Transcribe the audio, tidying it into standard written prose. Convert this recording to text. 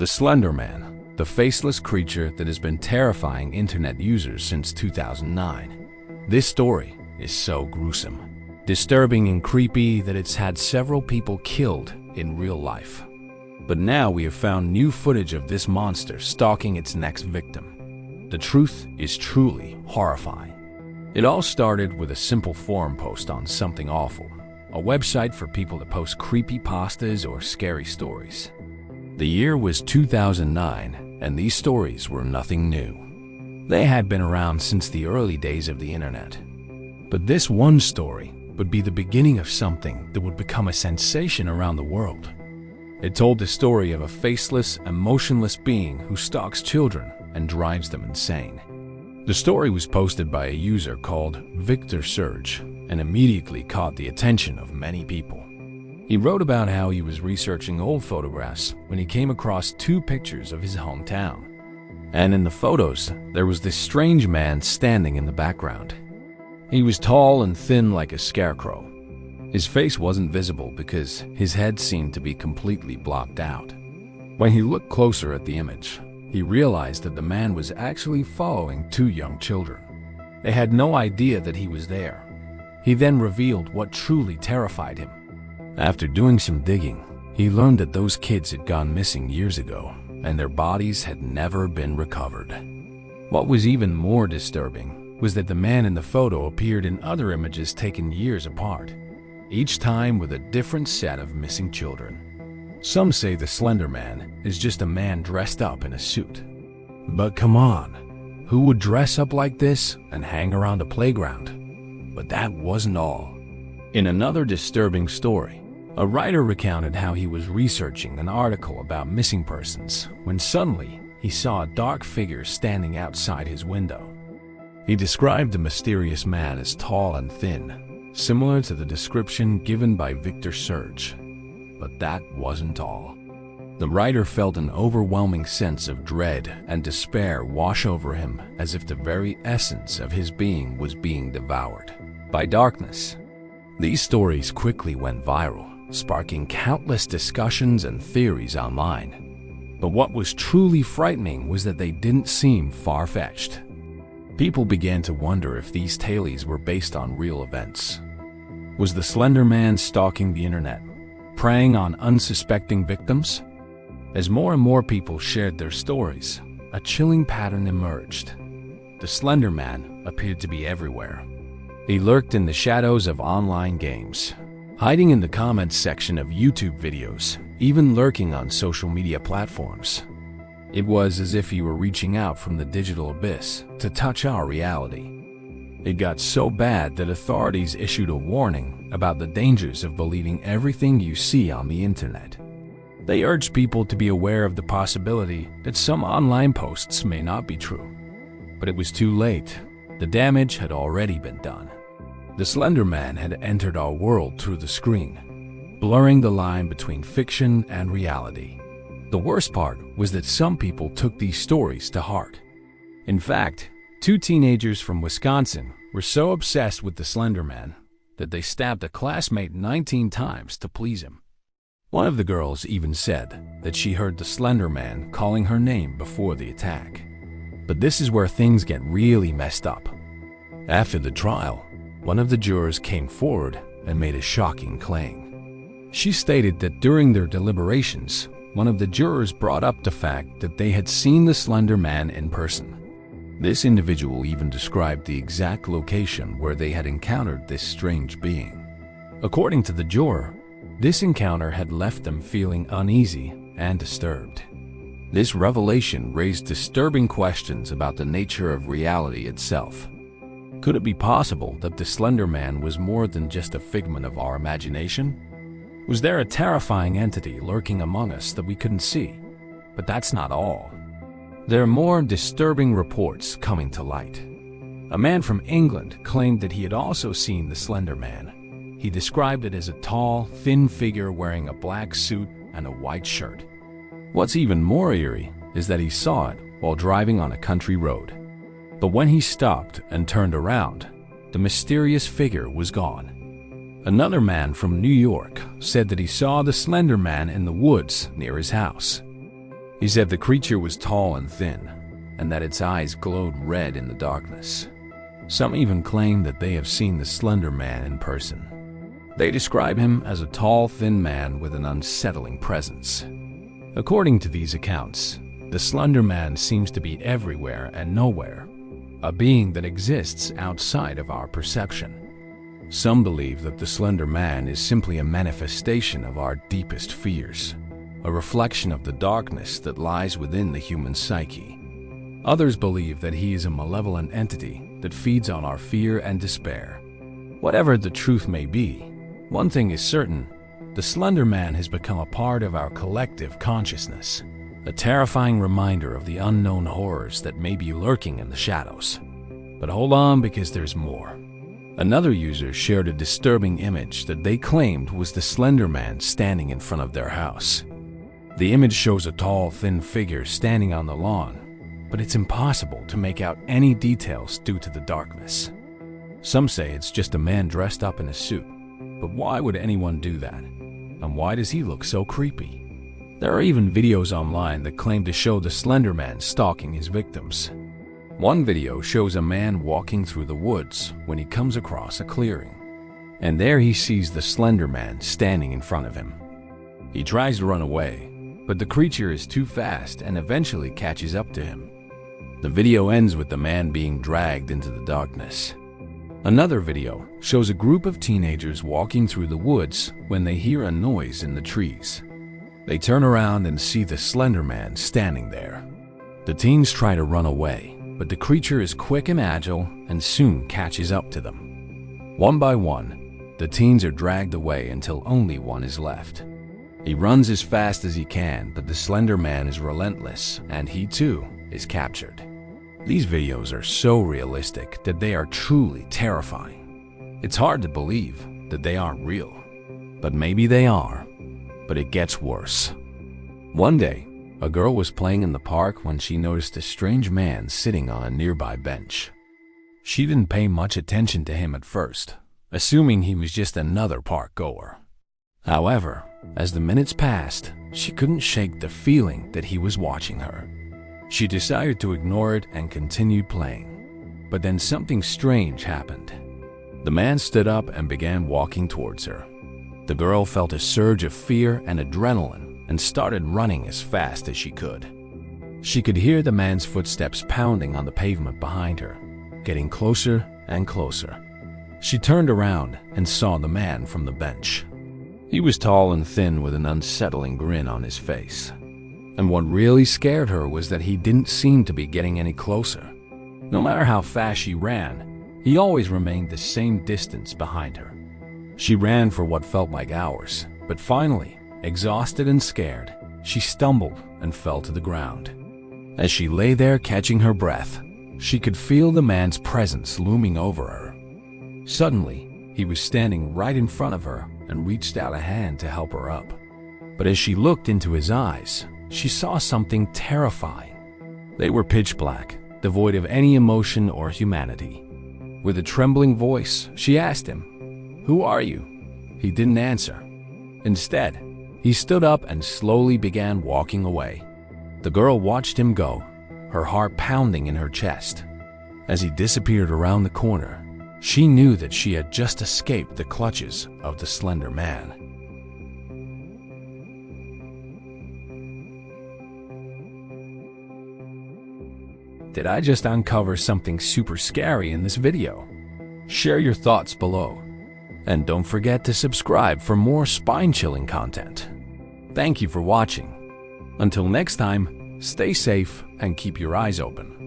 The Slender Man, the faceless creature that has been terrifying internet users since 2009. This story is so gruesome, disturbing and creepy that it's had several people killed in real life. But now we have found new footage of this monster stalking its next victim. The truth is truly horrifying. It all started with a simple forum post on Something Awful, a website for people to post creepypastas or scary stories. The year was 2009, and these stories were nothing new. They had been around since the early days of the internet. But this one story would be the beginning of something that would become a sensation around the world. It told the story of a faceless, emotionless being who stalks children and drives them insane. The story was posted by a user called Victor Surge and immediately caught the attention of many people. He wrote about how he was researching old photographs when he came across two pictures of his hometown. And in the photos, there was this strange man standing in the background. He was tall and thin like a scarecrow. His face wasn't visible because his head seemed to be completely blocked out. When he looked closer at the image, he realized that the man was actually following two young children. They had no idea that he was there. He then revealed what truly terrified him. After doing some digging, he learned that those kids had gone missing years ago, and their bodies had never been recovered. What was even more disturbing was that the man in the photo appeared in other images taken years apart, each time with a different set of missing children. Some say the Slender Man is just a man dressed up in a suit. But come on, who would dress up like this and hang around a playground? But that wasn't all. In another disturbing story, a writer recounted how he was researching an article about missing persons when suddenly he saw a dark figure standing outside his window. He described the mysterious man as tall and thin, similar to the description given by Victor Surge. But that wasn't all. The writer felt an overwhelming sense of dread and despair wash over him, as if the very essence of his being was being devoured by darkness. These stories quickly went viral, sparking countless discussions and theories online. But what was truly frightening was that they didn't seem far-fetched. People began to wonder if these tales were based on real events. Was the Slender Man stalking the internet, preying on unsuspecting victims? As more and more people shared their stories, a chilling pattern emerged. The Slender Man appeared to be everywhere. He lurked in the shadows of online games, hiding in the comments section of YouTube videos, even lurking on social media platforms. It was as if he were reaching out from the digital abyss to touch our reality. It got so bad that authorities issued a warning about the dangers of believing everything you see on the internet. They urged people to be aware of the possibility that some online posts may not be true. But it was too late. The damage had already been done. The Slender Man had entered our world through the screen, blurring the line between fiction and reality. The worst part was that some people took these stories to heart. In fact, two teenagers from Wisconsin were so obsessed with the Slender Man that they stabbed a classmate 19 times to please him. One of the girls even said that she heard the Slender Man calling her name before the attack. But this is where things get really messed up. After the trial, one of the jurors came forward and made a shocking claim. She stated that during their deliberations, one of the jurors brought up the fact that they had seen the Slender Man in person. This individual even described the exact location where they had encountered this strange being. According to the juror, this encounter had left them feeling uneasy and disturbed. This revelation raised disturbing questions about the nature of reality itself. Could it be possible that the Slender Man was more than just a figment of our imagination? Was there a terrifying entity lurking among us that we couldn't see? But that's not all. There are more disturbing reports coming to light. A man from England claimed that he had also seen the Slender Man. He described it as a tall, thin figure wearing a black suit and a white shirt. What's even more eerie is that he saw it while driving on a country road. But when he stopped and turned around, the mysterious figure was gone. Another man from New York said that he saw the Slender Man in the woods near his house. He said the creature was tall and thin, and that its eyes glowed red in the darkness. Some even claim that they have seen the Slender Man in person. They describe him as a tall, thin man with an unsettling presence. According to these accounts, the Slender Man seems to be everywhere and nowhere, a being that exists outside of our perception. Some believe that the Slender Man is simply a manifestation of our deepest fears, a reflection of the darkness that lies within the human psyche. Others believe that he is a malevolent entity that feeds on our fear and despair. Whatever the truth may be, one thing is certain: the Slender Man has become a part of our collective consciousness, a terrifying reminder of the unknown horrors that may be lurking in the shadows. But hold on, because there's more. Another user shared a disturbing image that they claimed was the Slender Man standing in front of their house. The image shows a tall, thin figure standing on the lawn, but it's impossible to make out any details due to the darkness. Some say it's just a man dressed up in a suit, but why would anyone do that? And why does he look so creepy? There are even videos online that claim to show the Slender Man stalking his victims. One video shows a man walking through the woods when he comes across a clearing, and there he sees the Slender Man standing in front of him. He tries to run away, but the creature is too fast and eventually catches up to him. The video ends with the man being dragged into the darkness. Another video shows a group of teenagers walking through the woods when they hear a noise in the trees. They turn around and see the Slender Man standing there. The teens try to run away, but the creature is quick and agile and soon catches up to them. One by one, the teens are dragged away until only one is left. He runs as fast as he can, but the Slender Man is relentless, and he too is captured. These videos are so realistic that they are truly terrifying. It's hard to believe that they aren't real, but maybe they are. But it gets worse. One day, a girl was playing in the park when she noticed a strange man sitting on a nearby bench. She didn't pay much attention to him at first, assuming he was just another park goer. However, as the minutes passed, she couldn't shake the feeling that he was watching her. She decided to ignore it and continued playing. But then something strange happened. The man stood up and began walking towards her. The girl felt a surge of fear and adrenaline and started running as fast as she could. She could hear the man's footsteps pounding on the pavement behind her, getting closer and closer. She turned around and saw the man from the bench. He was tall and thin with an unsettling grin on his face. And what really scared her was that he didn't seem to be getting any closer. No matter how fast she ran, he always remained the same distance behind her. She ran for what felt like hours, but finally, exhausted and scared, she stumbled and fell to the ground. As she lay there catching her breath, she could feel the man's presence looming over her. Suddenly, he was standing right in front of her and reached out a hand to help her up. But as she looked into his eyes, she saw something terrifying. They were pitch black, devoid of any emotion or humanity. With a trembling voice, she asked him, "Who are you?" He didn't answer. Instead, he stood up and slowly began walking away. The girl watched him go, her heart pounding in her chest. As he disappeared around the corner, she knew that she had just escaped the clutches of the Slender Man. Did I just uncover something super scary in this video? Share your thoughts below. And don't forget to subscribe for more spine-chilling content. Thank you for watching. Until next time, stay safe and keep your eyes open.